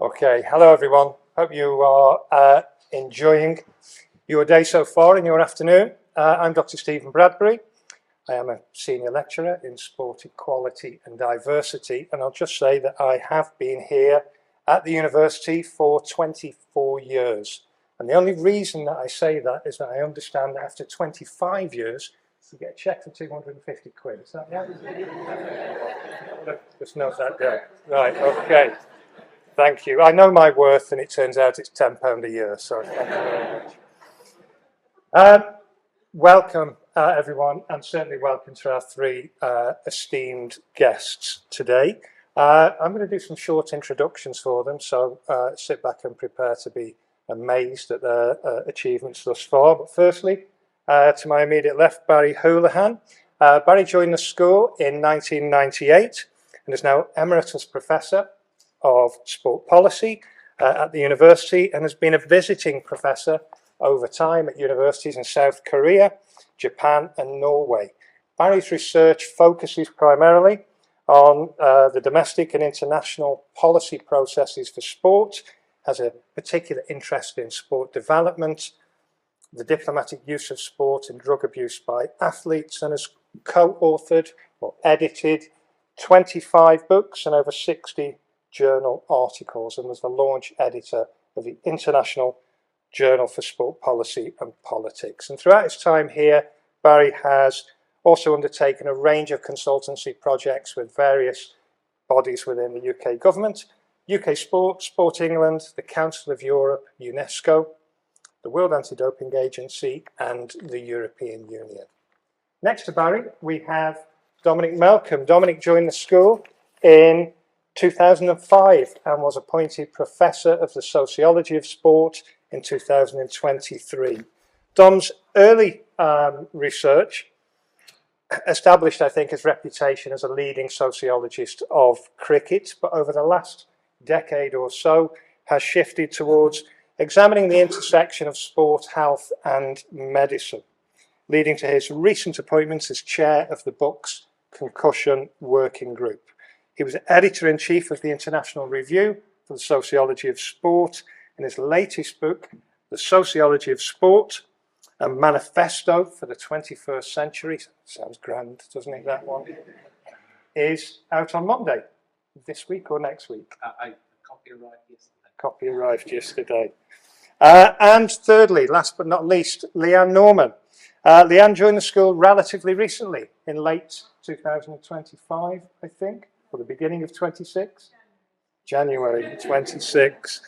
Okay, hello everyone. Hope you are enjoying your day so far in your afternoon. I'm Dr. Stephen Bradbury. I am a senior lecturer in sport equality and diversity, and I'll just say that I have been here at the university for 24 years. And the only reason that I say that is that I understand that after 25 years, you get a cheque for 250 quid. Is that right? Just note that down. Right, okay. Thank you. I know my worth, and it turns out it's £10 a year, so thank you very much. Welcome, everyone, and certainly welcome to our three esteemed guests today. I'm going to do some short introductions for them, so sit back and prepare to be amazed at their achievements thus far. But firstly, to my immediate left, Barrie Houlihan. Barrie joined the school in 1998 and is now Emeritus Professor of Sport Policy at the university and has been a visiting professor over time at universities in South Korea, Japan and Norway. Barrie's research focuses primarily on the domestic and international policy processes for sport, has a particular interest in sport development, the diplomatic use of sport and drug abuse by athletes, and has co-authored or edited 25 books and over 60 journal articles, and was the launch editor of the International Journal for Sport Policy and Politics. And throughout his time here, Barrie has also undertaken a range of consultancy projects with various bodies within the UK government, UK Sport, Sport England, the Council of Europe, UNESCO, the World Anti-Doping Agency and the European Union. Next to Barrie, we have Dominic Malcolm. Dominic joined the school in 2005 and was appointed Professor of the Sociology of Sport in 2023. Dom's early research established, I think, his reputation as a leading sociologist of cricket, but over the last decade or so has shifted towards examining the intersection of sport, health and medicine, leading to his recent appointment as chair of the book's Concussion Working Group. He was editor-in-chief of the International Review for the Sociology of Sport. In his latest book, The Sociology of Sport, a Manifesto for the 21st Century, sounds grand, doesn't it, that one, is out on Monday, this week or next week? Copy arrived yesterday. And thirdly, last but not least, Leanne Norman. Leanne joined the school relatively recently, in late 2025, I think. For the beginning of 26, January 26,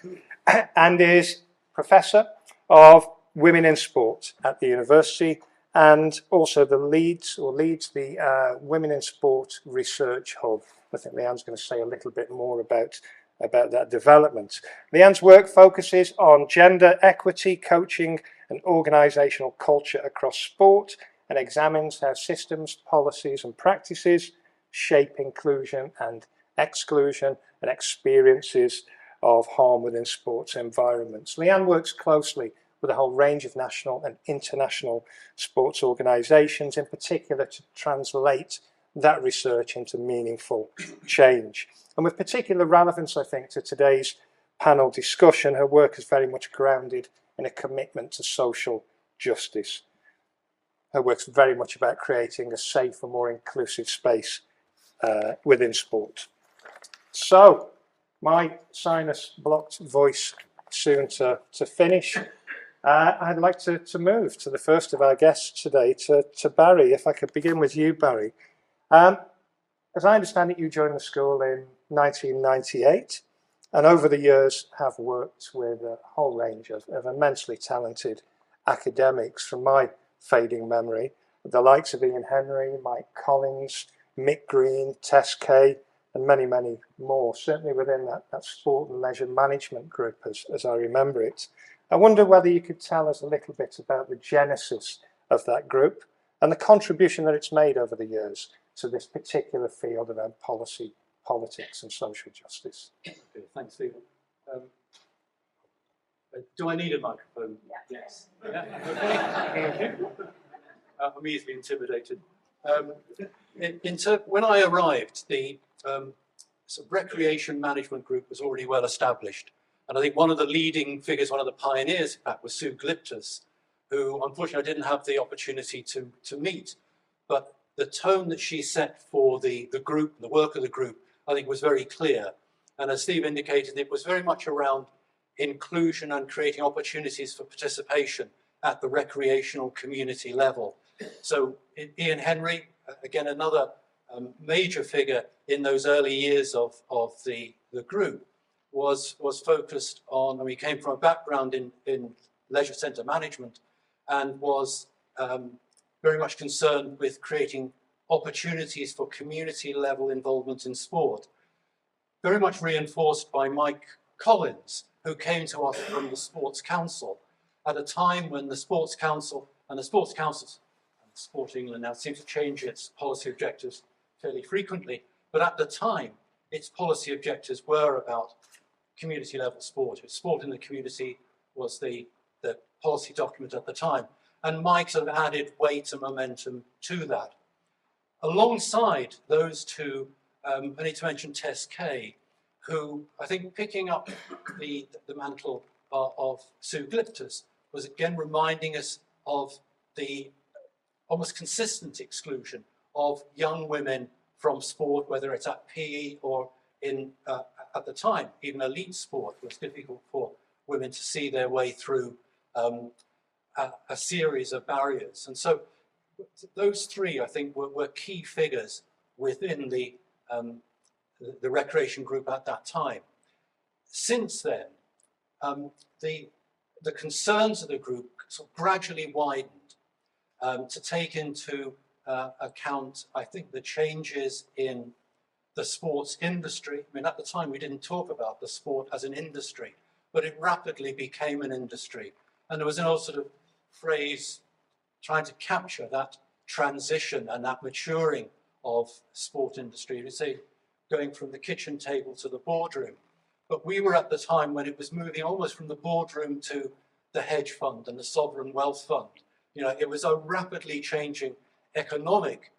and is Professor of Women in Sport at the university and also leads the Women in Sport Research Hub. I think Leanne's going to say a little bit more about that development. Leanne's work focuses on gender equity, coaching and organisational culture across sport and examines how systems, policies and practices shape inclusion and exclusion and experiences of harm within sports environments. Leanne works closely with a whole range of national and international sports organisations, in particular to translate that research into meaningful change. And with particular relevance, I think, to today's panel discussion, her work is very much grounded in a commitment to social justice. Her work's very much about creating a safe and more inclusive space within sport. So, my sinus-blocked voice soon to finish. I'd like to move to the first of our guests today, to Barrie. If I could begin with you, Barrie. As I understand it, you joined the school in 1998 and over the years have worked with a whole range of immensely talented academics, from my fading memory, the likes of Ian Henry, Mike Collins, Mick Green, Tess Kay, and many, many more, certainly within that sport and leisure management group as I remember it. I wonder whether you could tell us a little bit about the genesis of that group and the contribution that it's made over the years to this particular field around policy, politics and social justice. Okay, thanks, Stephen. Do I need a microphone? Yeah. Yes. Yeah? Okay. I'm easily intimidated. When I arrived, the recreation management group was already well established. And I think one of the leading figures, one of the pioneers, in fact, was Sue Gliptus, who unfortunately I didn't have the opportunity to meet. But the tone that she set for the group, the work of the group, I think was very clear. And as Steve indicated, it was very much around inclusion and creating opportunities for participation at the recreational community level. So Ian Henry, again, another major figure in those early years of the group, was focused on, he came from a background in leisure centre management and was very much concerned with creating opportunities for community level involvement in sport. Very much reinforced by Mike Collins, who came to us from the Sports Council at a time when the Sports Council and the Sports Councils, and Sport England now seems to change its policy objectives fairly frequently, but at the time, its policy objectives were about community level sport. Sport in the community was the policy document at the time. And Mike sort of added weight and momentum to that. Alongside those two, I need to mention Tess Kay, who I think picking up the mantle of Sue Gliptus was again reminding us of the almost consistent exclusion of young women from sport, whether it's at PE or in, at the time, even elite sport. It was difficult for women to see their way through a series of barriers. And so those three, I think, were key figures within the recreation group at that time. Since then, the concerns of the group sort of gradually widened to take into account, I think, the changes in the sports industry. I mean, at the time, we didn't talk about the sport as an industry, but it rapidly became an industry. And there was an old sort of phrase trying to capture that transition and that maturing of sport industry. We say going from the kitchen table to the boardroom. But we were at the time when it was moving almost from the boardroom to the hedge fund and the sovereign wealth fund. You know, it was a rapidly changing economic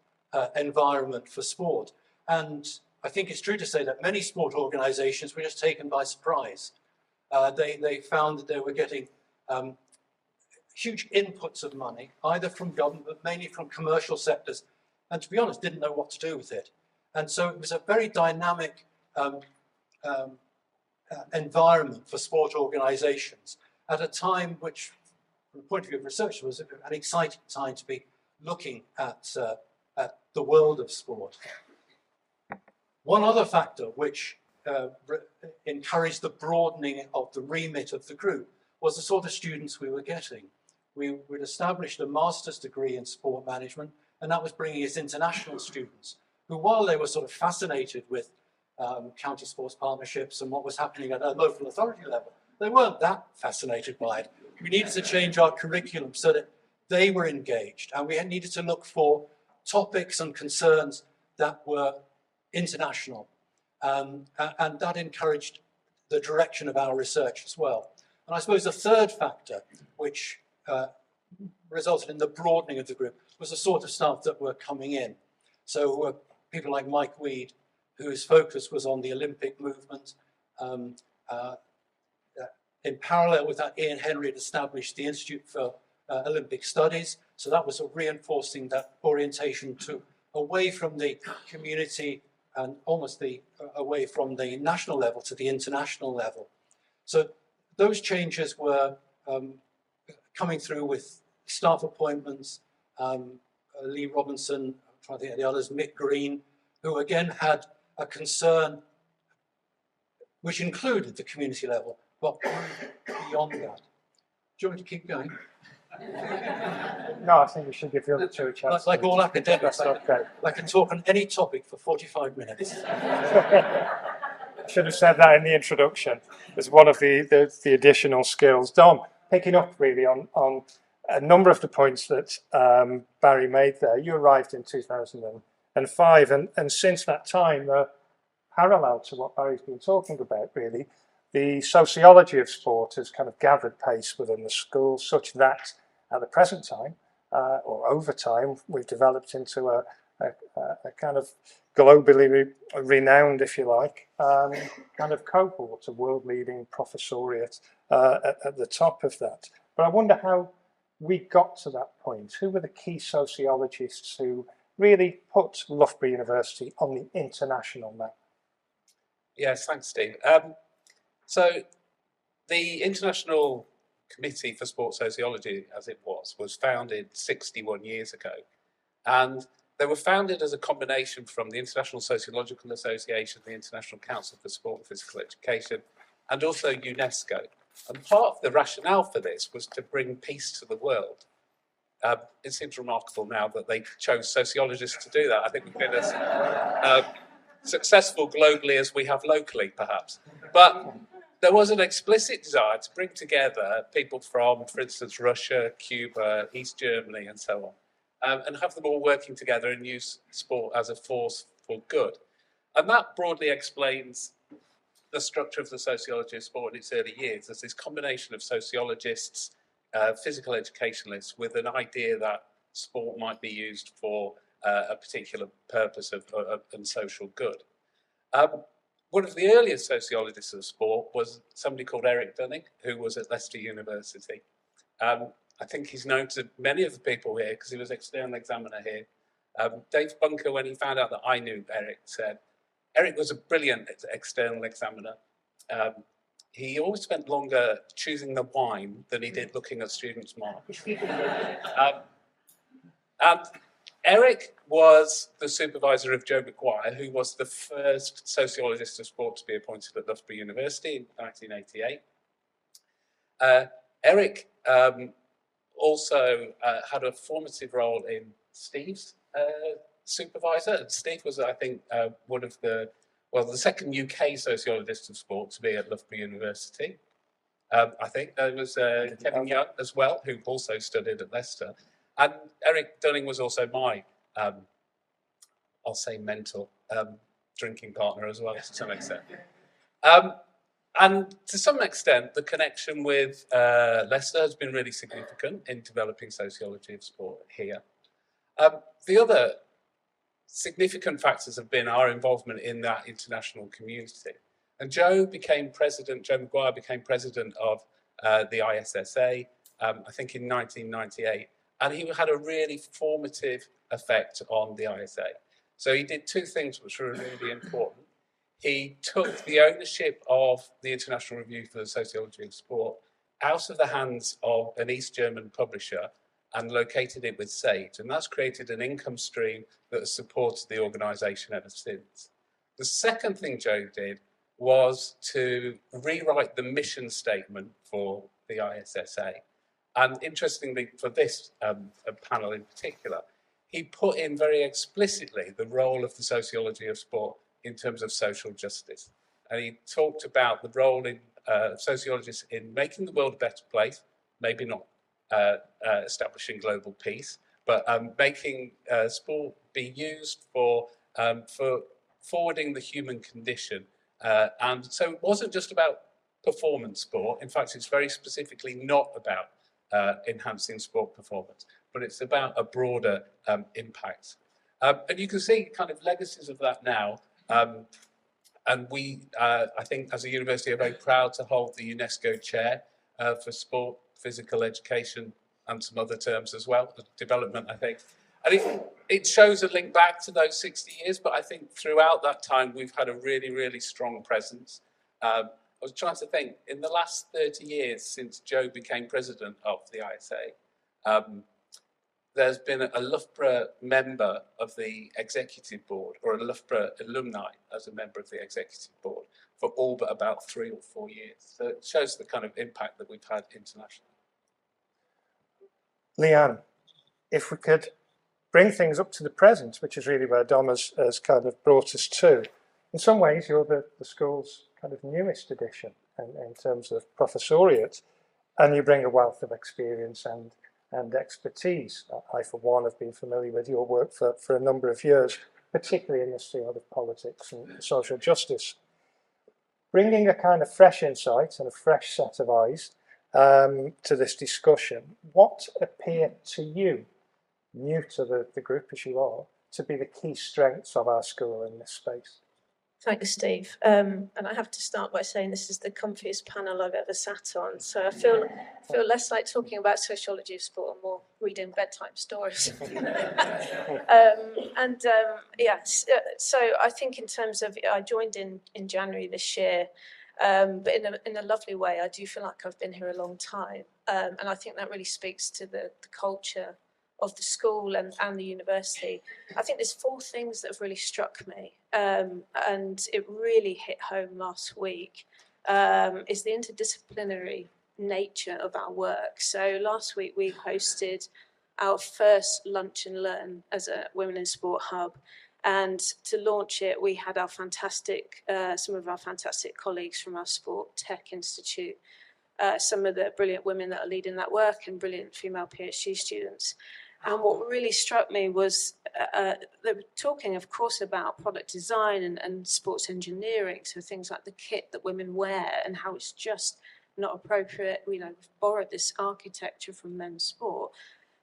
environment for sport. And I think it's true to say that many sport organizations were just taken by surprise. They found that they were getting huge inputs of money, either from government, but mainly from commercial sectors, and to be honest, didn't know what to do with it. And so it was a very dynamic environment for sport organizations at a time which, from the point of view of research, was an exciting time to be looking at the world of sport. One other factor which encouraged the broadening of the remit of the group was the sort of students we were getting. We'd established a master's degree in sport management, and that was bringing us international students who, while they were sort of fascinated with county sports partnerships and what was happening at a local authority level, they weren't that fascinated by it. We needed to change our curriculum so that they were engaged, and we needed to look for topics and concerns that were international, and that encouraged the direction of our research as well. And I suppose the third factor, which resulted in the broadening of the group, was the sort of staff that were coming in. So people like Mike Weed, whose focus was on the Olympic movement. In parallel with that, Ian Henry had established the Institute for Olympic Studies. So that was reinforcing that orientation to away from the community and almost away from the national level to the international level. So those changes were coming through with staff appointments, Lee Robinson, I'm trying to think of the others, Mick Green, who again had a concern which included the community level, but beyond that. Do you want me to keep going? No, I think we should give the other two a chance. Like all academics, okay. I can talk on any topic for 45 minutes. Should have said that in the introduction as one of the additional skills. Dom, picking up really on a number of the points that Barrie made there. You arrived in 2005, and since that time, parallel to what Barry's been talking about, really, the sociology of sport has kind of gathered pace within the school, such that at the present time, or over time, we've developed into a kind of globally renowned, if you like, kind of cohort, a world-leading professoriate at the top of that. But I wonder how we got to that point. Who were the key sociologists who really put Loughborough University on the international map? Yes, thanks, Steve. So the International Committee for Sports Sociology, as it was founded 61 years ago. And they were founded as a combination from the International Sociological Association, the International Council for Sport and Physical Education, and also UNESCO. And part of the rationale for this was to bring peace to the world. It seems remarkable now that they chose sociologists to do that. I think we've been as successful globally as we have locally, perhaps. But there was an explicit desire to bring together people from, for instance, Russia, Cuba, East Germany, and so on, and have them all working together and use sport as a force for good. And that broadly explains the structure of the sociology of sport in its early years as this combination of sociologists, physical educationalists, with an idea that sport might be used for a particular purpose and social good. One of the earliest sociologists of sport was somebody called Eric Dunning, who was at Leicester University. I think he's known to many of the people here because he was external examiner here. Dave Bunker, when he found out that I knew Eric, said, Eric was a brilliant external examiner. He always spent longer choosing the wine than he did looking at students' marks. And Eric was the supervisor of Joe Maguire, who was the first sociologist of sport to be appointed at Loughborough University in 1988. Eric also had a formative role in Steve's supervisor. And Steve was, I think, one of the second UK sociologist of sport to be at Loughborough University. I think there was Kevin Young as well, who also studied at Leicester. And Eric Dunning was also my, I'll say, mentor, drinking partner as well, to some extent. And to some extent, the connection with Leicester has been really significant in developing sociology of sport here. The other significant factors have been our involvement in that international community. And Joe Maguire became president of the ISSA, I think in 1998. And he had a really formative effect on the ISA. So he did two things which were really important. He took the ownership of the International Review for the Sociology of Sport out of the hands of an East German publisher and located it with Sage. And that's created an income stream that has supported the organisation ever since. The second thing Joe did was to rewrite the mission statement for the ISSA. And interestingly, for this panel in particular, he put in very explicitly the role of the sociology of sport in terms of social justice. And he talked about the role in sociologists in making the world a better place, maybe not establishing global peace, but making sport be used for forwarding the human condition. And so it wasn't just about performance sport. In fact, it's very specifically not about enhancing sport performance, but it's about a broader impact. And you can see kind of legacies of that now. And we, I think, as a university, are very proud to hold the UNESCO chair for sport, physical education, and some other terms as well, development, I think. And it shows a link back to those 60 years, but I think throughout that time, we've had a really, really strong presence. I was trying to think, in the last 30 years since Joe became president of the ISA, there's been a Loughborough member of the executive board, or a Loughborough alumni as a member of the executive board, for all but about 3 or 4 years. So it shows the kind of impact that we've had internationally. Leanne, if we could bring things up to the present, which is really where Dom has kind of brought us to. In some ways, you're the school's kind of newest edition in terms of professoriate, and you bring a wealth of experience and expertise. I, for one, have been familiar with your work for a number of years, particularly in this field of politics and social justice. Bringing a kind of fresh insight and a fresh set of eyes to this discussion, what appear to you new to the group as you are, to be the key strengths of our school in this space? Thanks, Steve. And I have to start by saying this is the comfiest panel I've ever sat on. So I feel less like talking about sociology of sport and more reading bedtime stories. Yes, so I think in terms of, I joined in January this year, but in a lovely way. I do feel like I've been here a long time. And I think that really speaks to the culture of the school and the university. I think there's 4 things that have really struck me, and it really hit home last week, is the interdisciplinary nature of our work. So last week we hosted our first Lunch and Learn as a Women in Sport hub, and to launch it we had our fantastic, some of our fantastic colleagues from our Sport Tech Institute, some of the brilliant women that are leading that work and brilliant female PhD students. And what really struck me was they were talking, of course, about product design and sports engineering, so things like the kit that women wear and how it's just not appropriate. You know, we've borrowed this architecture from men's sport.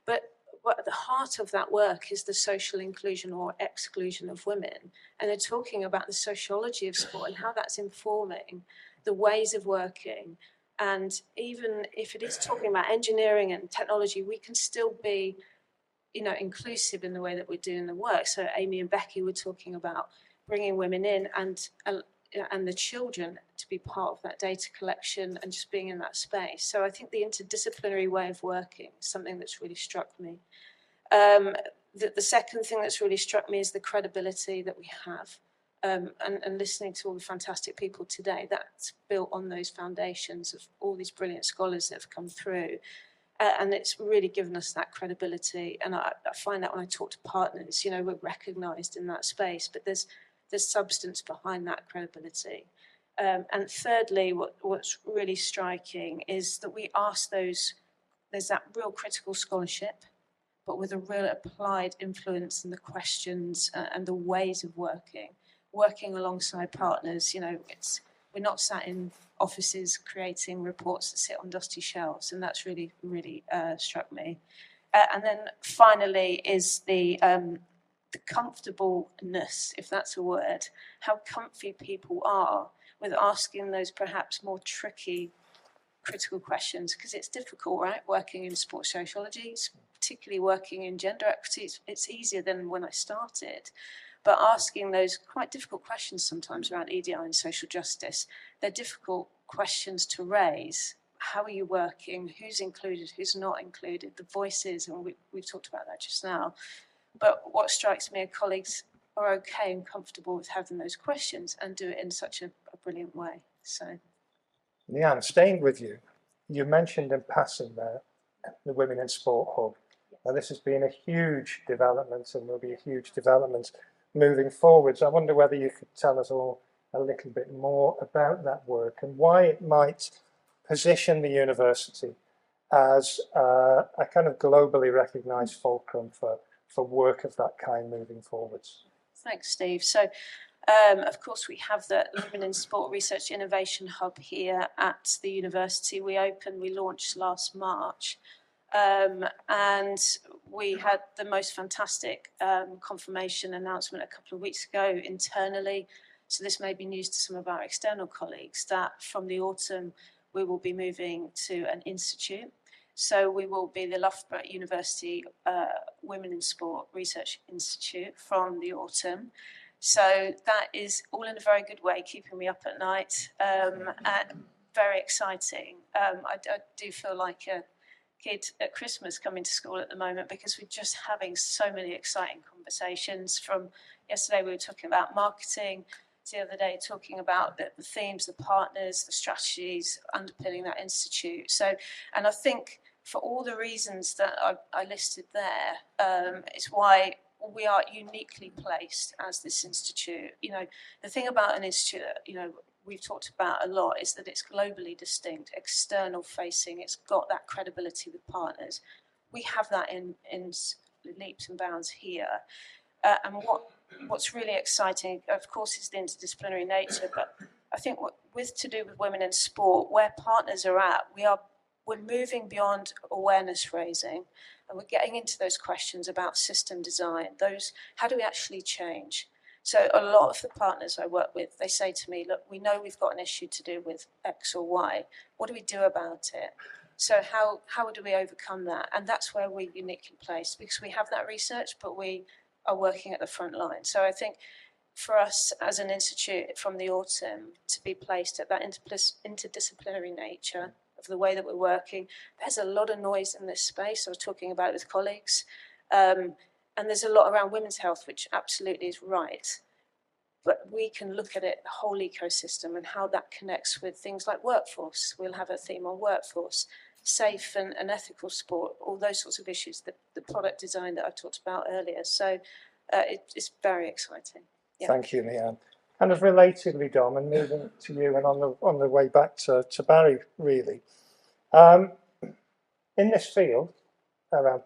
But at the heart of that work is the social inclusion or exclusion of women. And they're talking about the sociology of sport and how that's informing the ways of working. And even if it is talking about engineering and technology, we can still be, you know, inclusive in the way that we're doing the work. So Amy and Becky were talking about bringing women in and the children to be part of that data collection and just being in that space. So I think the interdisciplinary way of working is something that's really struck me. The second thing that's really struck me is the credibility that we have. And listening to all the fantastic people today, that's built on those foundations of all these brilliant scholars that have come through. And it's really given us that credibility. And I find that when I talk to partners, you know, we're recognised in that space, but there's substance behind that credibility. And thirdly, what's really striking is that we ask there's that real critical scholarship, but with a real applied influence in the questions and the ways of working alongside partners. You know, we're not sat in offices creating reports that sit on dusty shelves, and that's really, really struck me. And then finally is the comfortableness, if that's a word, how comfy people are with asking those perhaps more tricky critical questions, because it's difficult, right, working in sports sociology, particularly working in gender equity. It's easier than when I started. But asking those quite difficult questions sometimes around EDI and social justice, they're difficult questions to raise. How are you working? Who's included? Who's not included? The voices, and we've talked about that just now. But what strikes me are colleagues are okay and comfortable with having those questions and do it in such a brilliant way. So, Leanne, staying with you, you mentioned in passing there the Women in Sport Hub. Now, this has been a huge development and will be a huge development moving forwards. I wonder whether you could tell us all a little bit more about that work and why it might position the university as a kind of globally recognised fulcrum for work of that kind moving forwards. Thanks, Steve. So, of course, we have the Women in Sport Research Innovation Hub here at the university. We launched last March. And we had the most fantastic confirmation announcement a couple of weeks ago internally. So this may be news to some of our external colleagues that from the autumn we will be moving to an institute. So we will be the Loughborough University Women in Sport Research Institute from the autumn. So that is all in a very good way, keeping me up at night. And very exciting. I do feel like a kid at Christmas coming to school at the moment, because we're just having so many exciting conversations. From yesterday we were talking about marketing, the other day talking about the themes, the partners, the strategies underpinning that institute. So, and I think for all the reasons that I listed there, it's why we are uniquely placed as this institute. You know, the thing about an institute, you know, we've talked about a lot is that it's globally distinct, external facing. It's got that credibility with partners. We have that in leaps and bounds here. And what's really exciting, of course, is the interdisciplinary nature. But I think to do with women in sport, where partners are at, we're moving beyond awareness raising, and we're getting into those questions about system design. How do we actually change? So a lot of the partners I work with, they say to me, look, we know we've got an issue to do with X or Y. What do we do about it? So how do we overcome that? And that's where we're uniquely placed, because we have that research, but we are working at the front line. So I think for us as an institute from the autumn to be placed at that interdisciplinary nature of the way that we're working, there's a lot of noise in this space. I was talking about it with colleagues. And there's a lot around women's health, which absolutely is right. But we can look at it, the whole ecosystem, and how that connects with things like workforce. We'll have a theme on workforce, safe and ethical sport, all those sorts of issues, the product design that I talked about earlier. So it's very exciting. Yeah. Thank you, Leanne. Kind of relatedly, Dom, and moving to you and on the way back to Barrie, really. In this field, around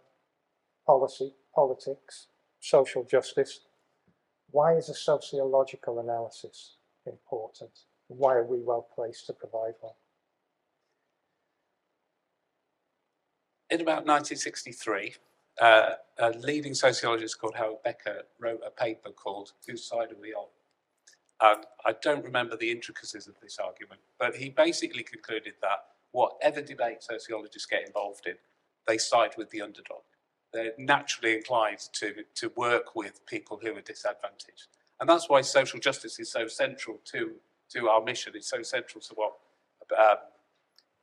policy, politics, social justice, why is a sociological analysis important? Why are we well placed to provide one? In about 1963, a leading sociologist called Howard Becker wrote a paper called Whose Side Are We On? I don't remember the intricacies of this argument, but he basically concluded that whatever debate sociologists get involved in, they side with the underdog. They're naturally inclined to work with people who are disadvantaged. And that's why social justice is so central to our mission. It's so central to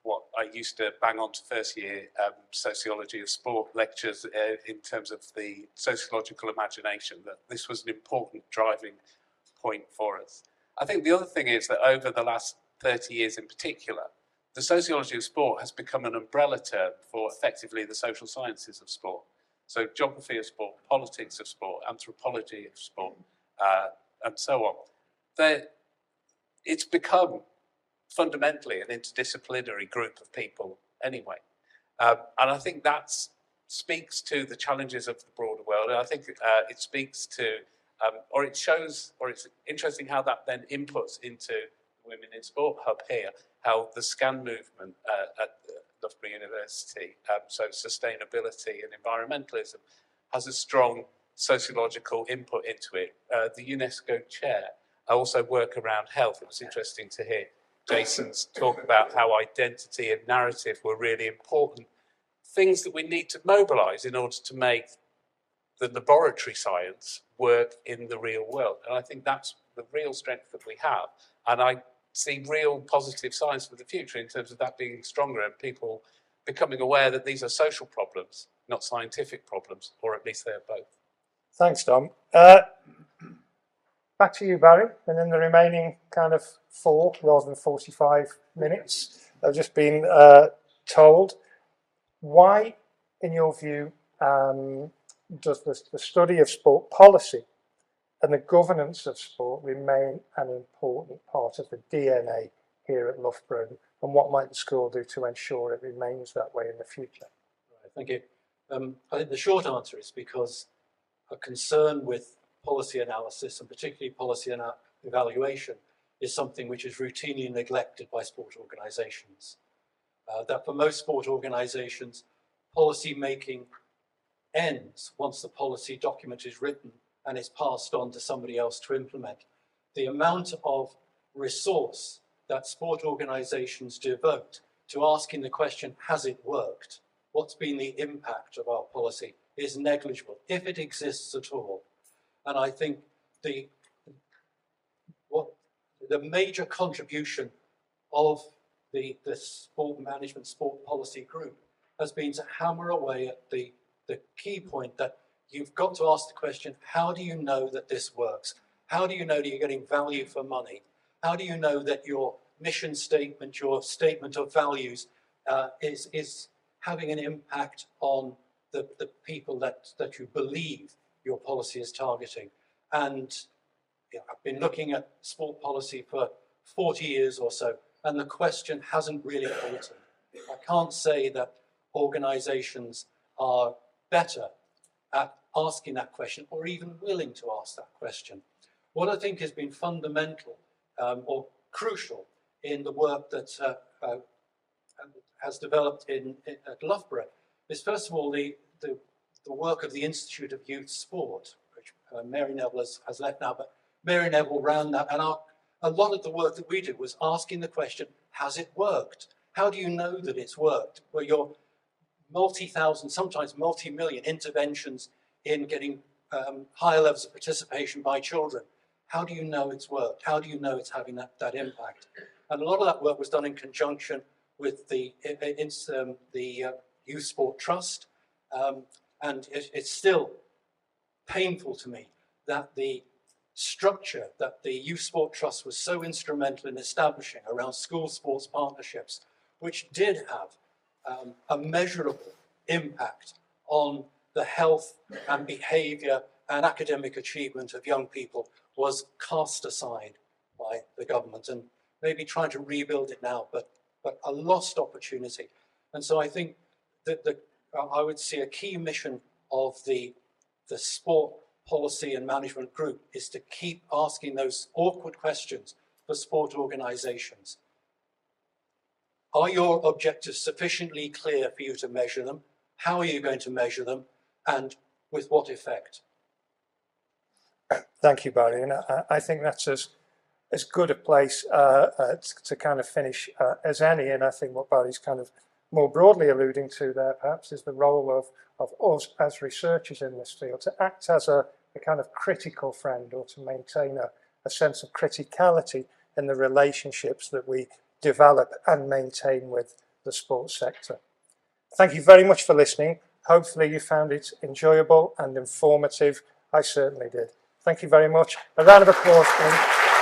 what I used to bang on to first year sociology of sport lectures in terms of the sociological imagination, that this was an important driving point for us. I think the other thing is that over the last 30 years in particular, the sociology of sport has become an umbrella term for effectively the social sciences of sport. So geography of sport, politics of sport, anthropology of sport, and so on. It's become fundamentally an interdisciplinary group of people anyway. And I think that speaks to the challenges of the broader world. And I think it speaks to, or it shows, or it's interesting how that then inputs into the Women in Sport Hub here, how the SCAN movement at Loughborough University, so sustainability and environmentalism, has a strong sociological input into it. The UNESCO chair also work around health. It was interesting to hear Jason's talk about how identity and narrative were really important things that we need to mobilise in order to make the laboratory science work in the real world. And I think that's the real strength that we have. And I see real positive signs for the future in terms of that being stronger and people becoming aware that these are social problems, not scientific problems, or at least they're both. Thanks, Dom. Back to you, Barrie, and then the remaining kind of 4 rather than 45 minutes have just been told. Why, in your view, does the study of sport policy and the governance of sport remain an important part of the DNA here at Loughborough, and what might the school do to ensure it remains that way in the future? Right, thank you. I think the short answer is because a concern with policy analysis, and particularly policy evaluation, is something which is routinely neglected by sport organisations. That for most sport organisations, policy making ends once the policy document is written and is passed on to somebody else to implement. The amount of resource that sport organisations devote to asking the question, has it worked? What's been the impact of our policy, is negligible, if it exists at all. And I think the major contribution of the sport management, sport policy group has been to hammer away at the key point that you've got to ask the question, how do you know that this works? How do you know that you're getting value for money? How do you know that your mission statement, your statement of values is having an impact on the people that you believe your policy is targeting? And I've been looking at sport policy for 40 years or so, and the question hasn't really altered. I can't say that organisations are better at asking that question or even willing to ask that question. What I think has been fundamental or crucial in the work that has developed at Loughborough is, first of all, the the work of the Institute of Youth Sport, which Mary Neville has left now, but Mary Neville ran that, and a lot of the work that we did was asking the question, has it worked? How do you know that it's worked? Well, your multi-thousand, sometimes multi-million interventions in getting higher levels of participation by children. How do you know it's worked? How do you know it's having that impact? And a lot of that work was done in conjunction with the Youth Sport Trust. And it's still painful to me that the structure that the Youth Sport Trust was so instrumental in establishing around school sports partnerships, which did have a measurable impact on the health and behaviour and academic achievement of young people, was cast aside by the government, and maybe trying to rebuild it now, but a lost opportunity. And so I think that I would see a key mission of the sport policy and management group is to keep asking those awkward questions for sport organisations. Are your objectives sufficiently clear for you to measure them? How are you going to measure them? And with what effect? Thank you, Barry. And I think that's as good a place to kind of finish as any. And I think what Barry's kind of more broadly alluding to there, perhaps, is the role of us as researchers in this field to act as a kind of critical friend, or to maintain a sense of criticality in the relationships that we develop and maintain with the sports sector. Thank you very much for listening. Hopefully you found it enjoyable and informative. I certainly did. Thank you very much. A round of applause, please.